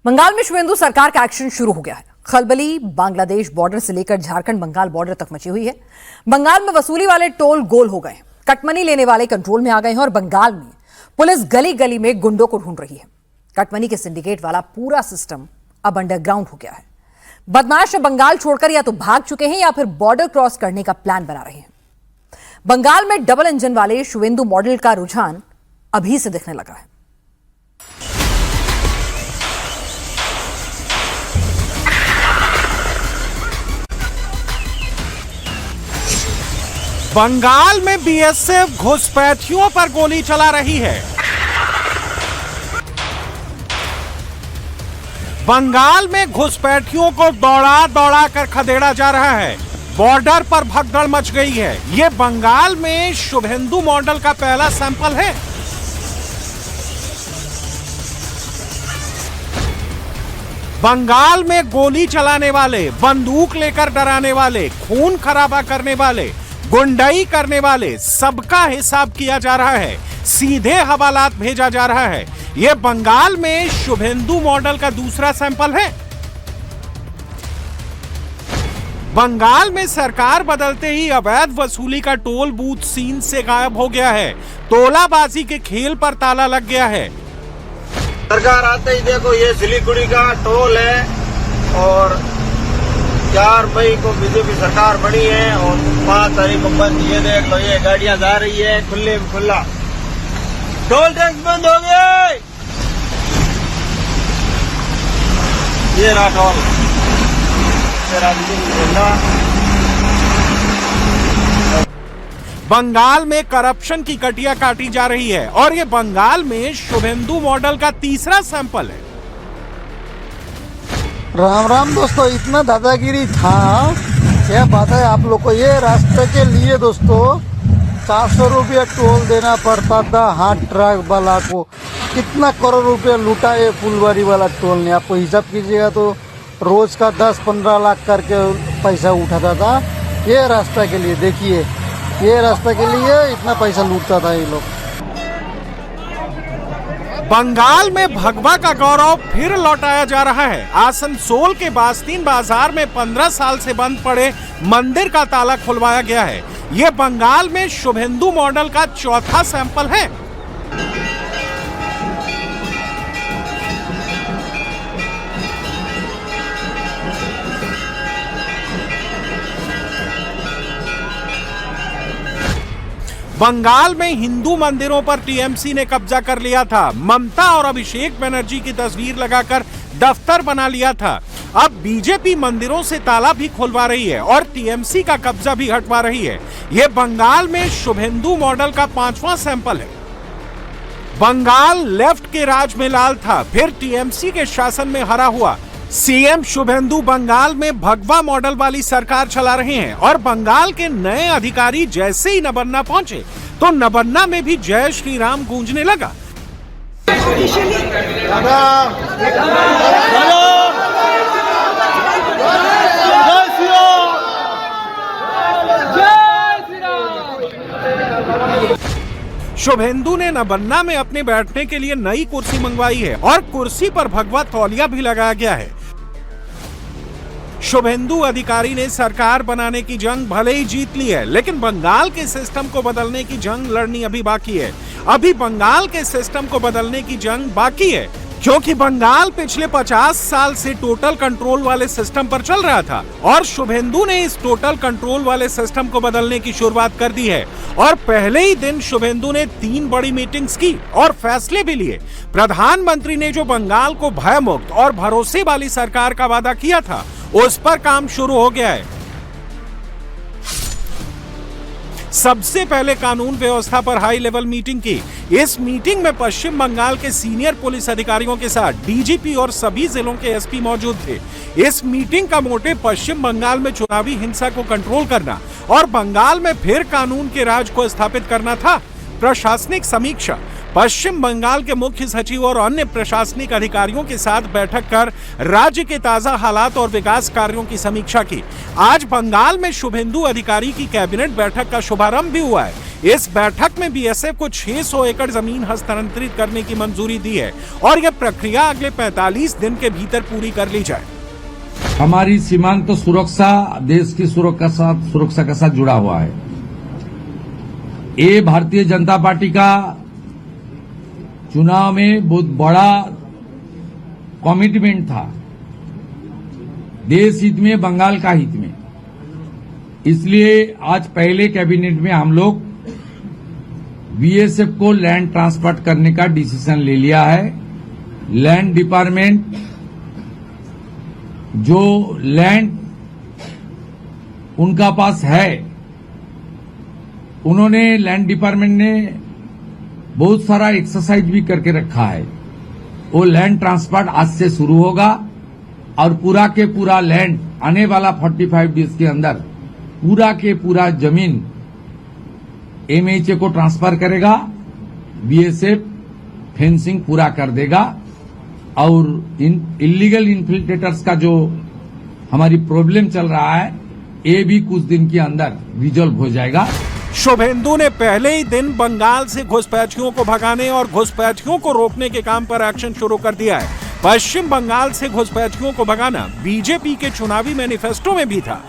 बंगाल में शुभेंदु सरकार का एक्शन शुरू हो गया है। खलबली बांग्लादेश बॉर्डर से लेकर झारखंड बंगाल बॉर्डर तक मची हुई है। बंगाल में वसूली वाले टोल गोल हो गए, कटमनी लेने वाले कंट्रोल में आ गए हैं और बंगाल में पुलिस गली गली में गुंडों को ढूंढ रही है। कटमनी के सिंडिकेट वाला पूरा सिस्टम अब अंडरग्राउंड हो गया है। बदमाश बंगाल छोड़कर या तो भाग चुके हैं या फिर बॉर्डर क्रॉस करने का प्लान बना रहे हैं। बंगाल में डबल इंजन वाले शुभेंदु मॉडल का रुझान अभी से दिखने लगा है। बंगाल में बीएसएफ घुसपैठियों पर गोली चला रही है। बंगाल में घुसपैठियों को दौड़ा दौड़ा कर खदेड़ा जा रहा है। बॉर्डर पर भगदड़ मच गई है। ये बंगाल में शुभेंदु मॉडल का पहला सैंपल है। बंगाल में गोली चलाने वाले, बंदूक लेकर डराने वाले, खून खराबा करने वाले, गुंडाई करने वाले, सबका हिसाब किया जा रहा है। सीधे हवालात भेजा जा रहा है। यह बंगाल में शुभेंदु मॉडल का दूसरा सैंपल है। बंगाल में सरकार बदलते ही अवैध वसूली का टोल बूथ सीन से गायब हो गया है। तोलाबाजी के खेल पर ताला लग गया है। सरकार आते ही देखो ये सिलीगुड़ी का टोल है और 4 मई को बीजेपी सरकार बनी है और 5 तारीख को बंद। ये देख लो, ये गाड़ियां जा रही है खुले में खुला। टोल टैक्स बंद हो गए। ये रहा टोल। बंगाल में करप्शन की कटिया काटी जा रही है और ये बंगाल में शुभेंदु मॉडल का तीसरा सैंपल है। राम राम दोस्तों, इतना दादागिरी था, क्या बात है आप लोग को। ये रास्ते के लिए दोस्तों 400 रुपया टोल देना पड़ता था हाथ ट्रक वाला को। कितना करोड़ रुपया लूटा ये फुलवारी वाला टोल ने। आपको हिसाब कीजिएगा तो रोज का 10-15 लाख करके पैसा उठाता था ये रास्ता के लिए। देखिए ये रास्ता के लिए इतना पैसा लूटता था ये लोग। बंगाल में भगवा का गौरव फिर लौटाया जा रहा है। आसनसोल के बास्तीन बाजार में 15 साल से बंद पड़े मंदिर का ताला खुलवाया गया है। यह बंगाल में शुभेंदु मॉडल का चौथा सैंपल है। बंगाल में हिंदू मंदिरों पर टीएमसी ने कब्जा कर लिया था। ममता और अभिषेक बनर्जी की तस्वीर लगाकर दफ्तर बना लिया था। अब बीजेपी मंदिरों से ताला भी खुलवा रही है और टीएमसी का कब्जा भी हटवा रही है। यह बंगाल में शुभेंदु मॉडल का 5वां सैंपल है। बंगाल लेफ्ट के राज में लाल था, फिर टीएमसी के शासन में हरा हुआ। सीएम शुभेंदु बंगाल में भगवा मॉडल वाली सरकार चला रहे हैं और बंगाल के नए अधिकारी जैसे ही नबन्ना पहुंचे तो नबन्ना में भी जय श्री राम गूंजने लगा। शुभेंदु ने नबन्ना में अपने बैठने के लिए नई कुर्सी मंगवाई है और कुर्सी पर भगवा तौलिया भी लगाया गया है। शुभेंदु अधिकारी ने सरकार बनाने की जंग भले ही जीत ली है, लेकिन बंगाल के सिस्टम को बदलने की जंग लड़नी अभी बाकी है। अभी बंगाल के सिस्टम को बदलने की जंग बाकी है, क्योंकि बंगाल पिछले 50 साल से टोटल कंट्रोल वाले सिस्टम पर चल रहा था और शुभेंदु ने इस टोटल कंट्रोल वाले सिस्टम को बदलने की शुरुआत कर दी है। और पहले ही दिन शुभेंदु ने 3 बड़ी मीटिंग्स की और फैसले भी लिए। प्रधानमंत्री ने जो बंगाल को भयमुक्त और भरोसे वाली सरकार का वादा किया था, उस पर काम शुरू हो गया है। सबसे पहले कानून व्यवस्था पर हाई लेवल मीटिंग की। इस मीटिंग में पश्चिम बंगाल के सीनियर पुलिस अधिकारियों के साथ डीजीपी और सभी जिलों के एसपी मौजूद थे। इस मीटिंग का मोटिव पश्चिम बंगाल में चुनावी हिंसा को कंट्रोल करना और बंगाल में फिर कानून के राज को स्थापित करना था। प्रशासनिक समीक्षा। पश्चिम बंगाल के मुख्य सचिव और अन्य प्रशासनिक अधिकारियों के साथ बैठक कर राज्य के ताजा हालात और विकास कार्यों की समीक्षा की। आज बंगाल में शुभेंदु अधिकारी की कैबिनेट बैठक का शुभारंभ भी हुआ है। इस बैठक में बीएसएफ को 600 एकड़ जमीन हस्तांतरित करने की मंजूरी दी है और यह प्रक्रिया अगले 45 दिन के भीतर पूरी कर ली जाए। हमारी सीमांत सुरक्षा देश की सुरक्षा के साथ जुड़ा हुआ है। ये भारतीय जनता पार्टी का चुनाव में बहुत बड़ा कमिटमेंट था, देश हित में, बंगाल का हित में। इसलिए आज पहले कैबिनेट में हम लोग बीएसएफ को लैंड ट्रांसफर करने का डिसीजन ले लिया है। लैंड डिपार्टमेंट जो लैंड उनका पास है, उन्होंने लैंड डिपार्टमेंट ने बहुत सारा एक्सरसाइज भी करके रखा है। वो लैंड ट्रांसफर आज से शुरू होगा और पूरा के पूरा लैंड आने वाला 45 डेज के अंदर पूरा के पूरा जमीन एमएचए को ट्रांसफर करेगा। बीएसएफ फेंसिंग पूरा कर देगा और इलीगल इन्फिल्ट्रेटर्स का जो हमारी प्रॉब्लम चल रहा है, ये भी कुछ दिन के अंदर रिजॉल्व हो जाएगा। शुभेंदु ने पहले ही दिन बंगाल से घुसपैठियों को भगाने और घुसपैठियों को रोकने के काम पर एक्शन शुरू कर दिया है। पश्चिम बंगाल से घुसपैठियों को भगाना बीजेपी के चुनावी मैनिफेस्टो में भी था।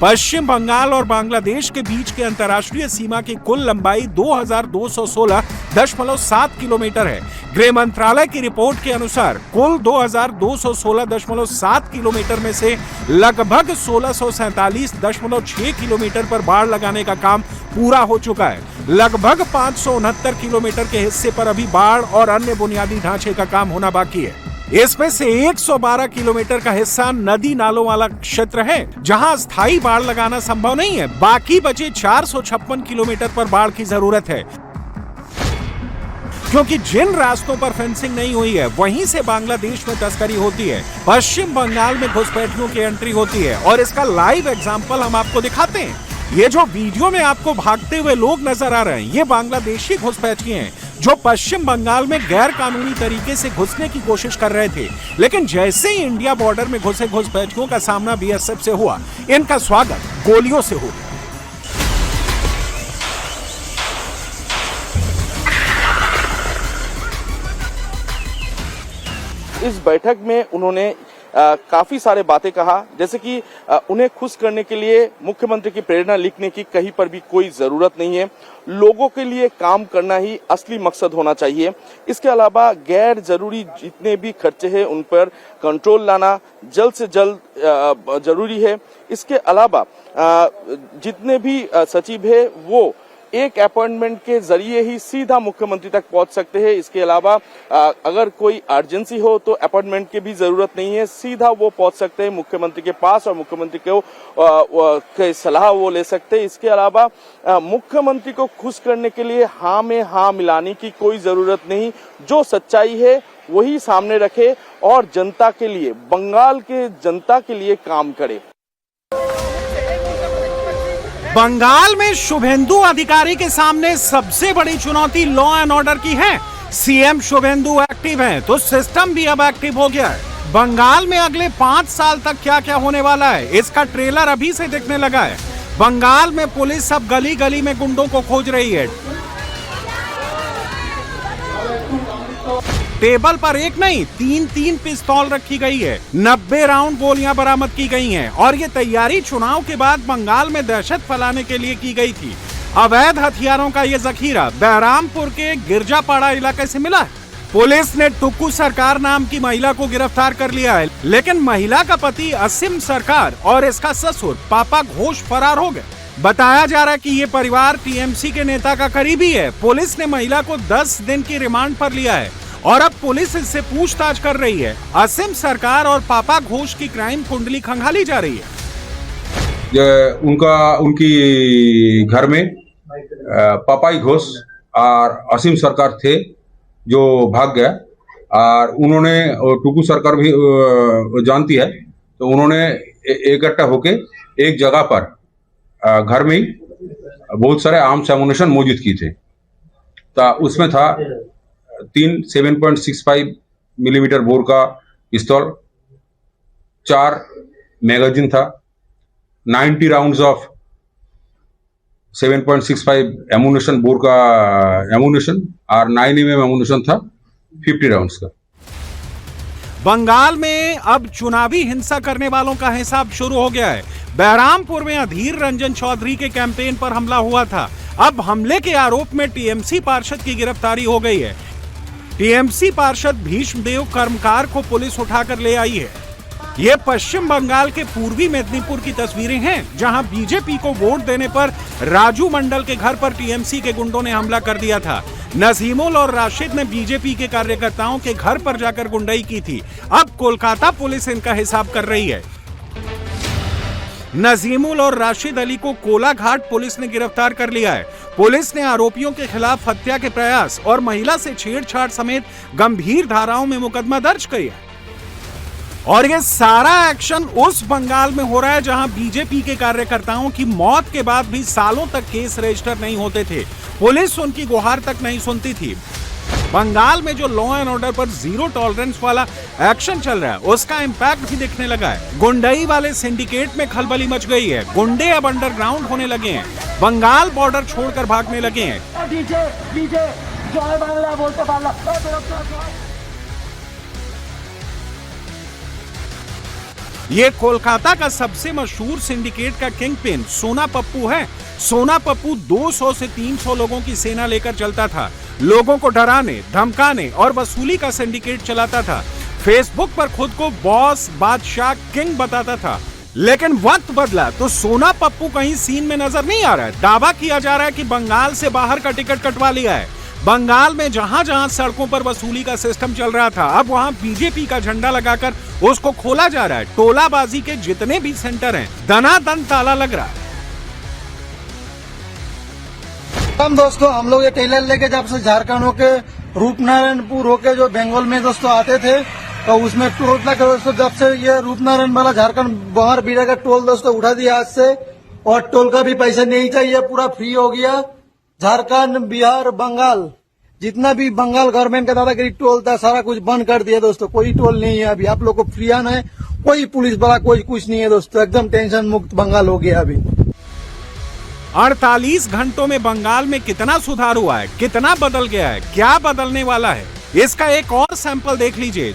पश्चिम बंगाल और बांग्लादेश के बीच के अंतर्राष्ट्रीय सीमा की कुल लंबाई 2216.7 किलोमीटर है। गृह मंत्रालय की रिपोर्ट के अनुसार कुल 2216.7 किलोमीटर में से लगभग 1647.6 किलोमीटर पर बाड़ लगाने का काम पूरा हो चुका है। लगभग 569 किलोमीटर के हिस्से पर अभी बाढ़ और अन्य बुनियादी ढांचे का काम होना बाकी है। इसमें से 112 किलोमीटर का हिस्सा नदी नालों वाला क्षेत्र है, जहां स्थायी बाढ़ लगाना संभव नहीं है। बाकी बचे 456 किलोमीटर पर बाढ़ की जरूरत है, क्योंकि जिन रास्तों पर फेंसिंग नहीं हुई है वहीं से बांग्लादेश में तस्करी होती है, पश्चिम बंगाल में घुसपैठियों की एंट्री होती है। और इसका लाइव एग्जाम्पल हम आपको दिखाते हैं। ये जो वीडियो में आपको भागते हुए लोग नजर आ रहे हैं, ये बांग्लादेशी घुसपैठी हैं जो पश्चिम बंगाल में गैर कानूनी तरीके से घुसने की कोशिश कर रहे थे। लेकिन जैसे ही इंडिया बॉर्डर में घुसे घुसपैठियों का सामना बीएसएफ से हुआ, इनका स्वागत गोलियों से हो गया। इस बैठक में उन्होंने काफी सारे बातें कहा, जैसे कि उन्हें खुश करने के लिए मुख्यमंत्री की प्रेरणा लिखने की कहीं पर भी कोई जरूरत नहीं है। लोगों के लिए काम करना ही असली मकसद होना चाहिए। इसके अलावा गैर जरूरी जितने भी खर्चे हैं उन पर कंट्रोल लाना जल्द से जल्द जरूरी है। इसके अलावा जितने भी सचिव है वो एक अपॉइंटमेंट के जरिए ही सीधा मुख्यमंत्री तक पहुंच सकते हैं। इसके अलावा अगर कोई अर्जेंसी हो तो अपॉइंटमेंट की भी जरूरत नहीं है, सीधा वो पहुंच सकते हैं मुख्यमंत्री के पास और मुख्यमंत्री को सलाह वो ले सकते हैं। इसके अलावा मुख्यमंत्री को खुश करने के लिए हाँ में हाँ मिलाने की कोई जरूरत नहीं। जो सच्चाई है वही सामने रखे और जनता के लिए, बंगाल के जनता के लिए काम करे। बंगाल में शुभेंदु अधिकारी के सामने सबसे बड़ी चुनौती लॉ एंड ऑर्डर की है। सीएम शुभेंदु एक्टिव हैं, तो सिस्टम भी अब एक्टिव हो गया है। बंगाल में अगले 5 साल तक क्या क्या होने वाला है, इसका ट्रेलर अभी से दिखने लगा है। बंगाल में पुलिस अब गली गली में गुंडों को खोज रही है। टेबल पर एक नहीं 3 पिस्तौल रखी गई है, 90 राउंड गोलियां बरामद की गई हैं और ये तैयारी चुनाव के बाद बंगाल में दहशत फैलाने के लिए की गई थी। अवैध हथियारों का ये जखीरा बहरामपुर के गिरजापाड़ा इलाके से मिला है। पुलिस ने टुक्कू सरकार नाम की महिला को गिरफ्तार कर लिया है, लेकिन महिला का पति असीम सरकार और इसका ससुर पापा घोष फरार हो गए। बताया जा रहा है कि ये परिवार टीएमसी के नेता का करीबी है। पुलिस ने महिला को 10 दिन की रिमांड पर लिया है और अब पुलिस इससे पूछताछ कर रही है। असीम सरकार और पापा घोष की क्राइम कुंडली खंगाली जा रही है। उनकी घर में पापाई घोष और असीम सरकार थे जो भाग गया, और उन्होंने टुकू सरकार भी जानती है, तो उन्होंने इकट्ठा होके एक जगह पर घर में ही बहुत सारे आर्म्स एमुनेशन मौजूद की थे। तो उसमें था 3 7.65 मिलीमीटर बोर का पिस्तौल, 4 मैगजीन था, 90 राउंड्स ऑफ 7.65 एमुनेशन बोर का एमुनेशन और 9mm एमुनेशन था 50 राउंड्स का। बंगाल में अब चुनावी हिंसा करने वालों का हिसाब शुरू हो गया है। बहरामपुर में अधीर रंजन चौधरी के कैंपेन पर हमला हुआ था। अब हमले के आरोप में टीएमसी पार्षद की गिरफ्तारी हो गई है। टीएमसी पार्षद भीष्मदेव कर्मकार को पुलिस उठाकर ले आई है। ये पश्चिम बंगाल के पूर्वी मेदिनीपुर की तस्वीरें हैं, जहां बीजेपी को वोट देने पर राजू मंडल के घर पर टीएमसी के गुंडों ने हमला कर दिया था। नजीमुल और राशिद ने बीजेपी के कार्यकर्ताओं के घर पर जाकर गुंडाई की थी। अब कोलकाता पुलिस इनका हिसाब कर रही है। नजीमुल और राशिद अली को कोलाघाट पुलिस ने गिरफ्तार कर लिया है। पुलिस ने आरोपियों के खिलाफ हत्या के प्रयास और महिला से छेड़छाड़ समेत गंभीर धाराओं में मुकदमा दर्ज किया है। और ये सारा एक्शन उस बंगाल में हो रहा है जहां बीजेपी के कार्यकर्ताओं की मौत के बाद भी सालों तक केस रजिस्टर नहीं होते थे। पुलिस उनकी गुहार तक नहीं सुनती थी। बंगाल में जो लॉ एंड ऑर्डर पर जीरो टॉलरेंस वाला एक्शन चल रहा है, उसका इंपैक्ट भी दिखने लगा है। गुंडई वाले सिंडिकेट में खलबली मच गई है। गुंडे अब अंडरग्राउंड होने लगे हैं, बंगाल बॉर्डर छोड़कर भागने लगे हैं। ये कोलकाता का सबसे मशहूर सिंडिकेट का किंगपिन सोना पप्पू है। सोना पप्पू 200 से 300 लोगों की सेना लेकर चलता था। लोगों को डराने, धमकाने और वसूली का सिंडिकेट चलाता था। फेसबुक पर खुद को बॉस, बादशाह, किंग बताता था। लेकिन वक्त बदला तो सोना पप्पू कहीं सीन में नजर नहीं आ रहा है। दावा किया जा रहा है कि बंगाल से बाहर का टिकट कटवा लिया है। बंगाल में जहां जहां सड़कों पर वसूली का सिस्टम चल रहा था, अब वहां बीजेपी का झंडा लगाकर उसको खोला जा रहा है। टोलाबाजी के जितने भी सेंटर हैं, दनादन ताला लग रहा है। हम दोस्तों, हम लोग ये टेलर लेके जब से झारखंड होके रूपनारायणपुर होके जो बंगाल में दोस्तों आते थे, तो उसमें टोल तक दोस्तों जब से ये रूपनारायण वाला झारखंड बाहर बीड़ा का टोल दोस्तों उठा दिया आज से, और टोल का भी पैसा नहीं चाहिए, पूरा फ्री हो गया। झारखंड, बिहार, बंगाल जितना भी बंगाल गवर्नमेंट का दादागिरी टोल था, सारा कुछ बंद कर दिया दोस्तों। कोई टोल नहीं है अभी, आप लोग को फ्री आना है। कोई पुलिस वाला कोई कुछ नहीं है दोस्तों, एकदम टेंशन मुक्त बंगाल हो गया अभी। 48 घंटों में बंगाल में कितना सुधार हुआ है, कितना बदल गया है, क्या बदलने वाला है, इसका एक और सैंपल देख लीजिए।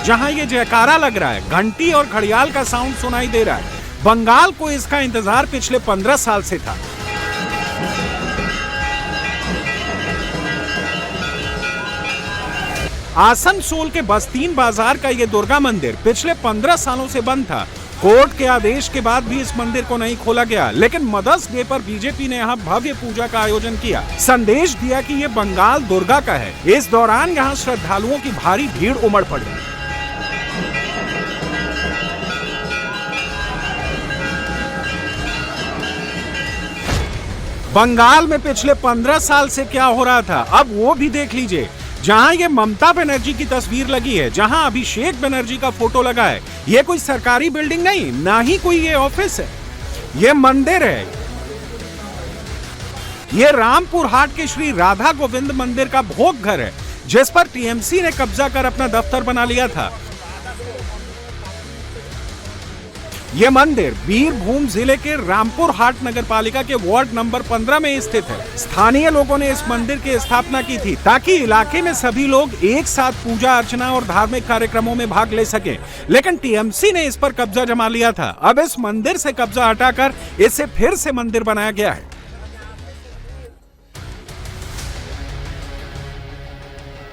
जहां ये जयकारा लग रहा है, घंटी और घड़ियाल का साउंड सुनाई दे रहा है। बंगाल को इसका इंतजार पिछले 15 साल से था। आसनसोल के बस्तीन बाजार का ये दुर्गा मंदिर पिछले 15 सालों से बंद था। कोर्ट के आदेश के बाद भी इस मंदिर को नहीं खोला गया, लेकिन मदर्स डे पर बीजेपी ने यहाँ भव्य पूजा का आयोजन किया। संदेश दिया कि ये बंगाल दुर्गा का है। इस दौरान यहाँ श्रद्धालुओं की भारी भीड़ उमड़ पड़ी। बंगाल में पिछले 15 साल से क्या हो रहा था, अब वो भी देख लीजिए। जहां ये ममता बनर्जी की तस्वीर लगी है, जहां अभिषेक बनर्जी का फोटो लगा है, ये कोई सरकारी बिल्डिंग नहीं, ना ही कोई ये ऑफिस है, ये मंदिर है। ये रामपुर हाट के श्री राधा गोविंद मंदिर का भोग घर है, जिस पर टीएमसी ने कब्जा कर अपना दफ्तर बना लिया था। ये मंदिर बीरभूम जिले के रामपुर हाट नगर पालिका के वार्ड नंबर 15 में स्थित है। स्थानीय लोगों ने इस मंदिर की स्थापना की थी ताकि इलाके में सभी लोग एक साथ पूजा अर्चना और धार्मिक कार्यक्रमों में भाग ले सकें। लेकिन टीएमसी ने इस पर कब्जा जमा लिया था। अब इस मंदिर से कब्जा हटाकर इसे फिर से मंदिर बनाया गया है।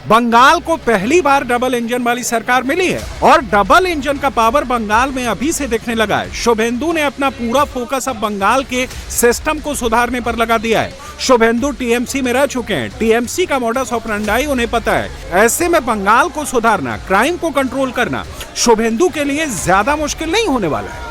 बंगाल को पहली बार डबल इंजन वाली सरकार मिली है और डबल इंजन का पावर बंगाल में अभी से दिखने लगा है। शुभेंदु ने अपना पूरा फोकस अब बंगाल के सिस्टम को सुधारने पर लगा दिया है। शुभेंदु टीएमसी में रह चुके हैं, टीएमसी का मॉडस ऑपरेंडाई उन्हें पता है। ऐसे में बंगाल को सुधारना, क्राइम को कंट्रोल करना शुभेंदु के लिए ज्यादा मुश्किल नहीं होने वाला है।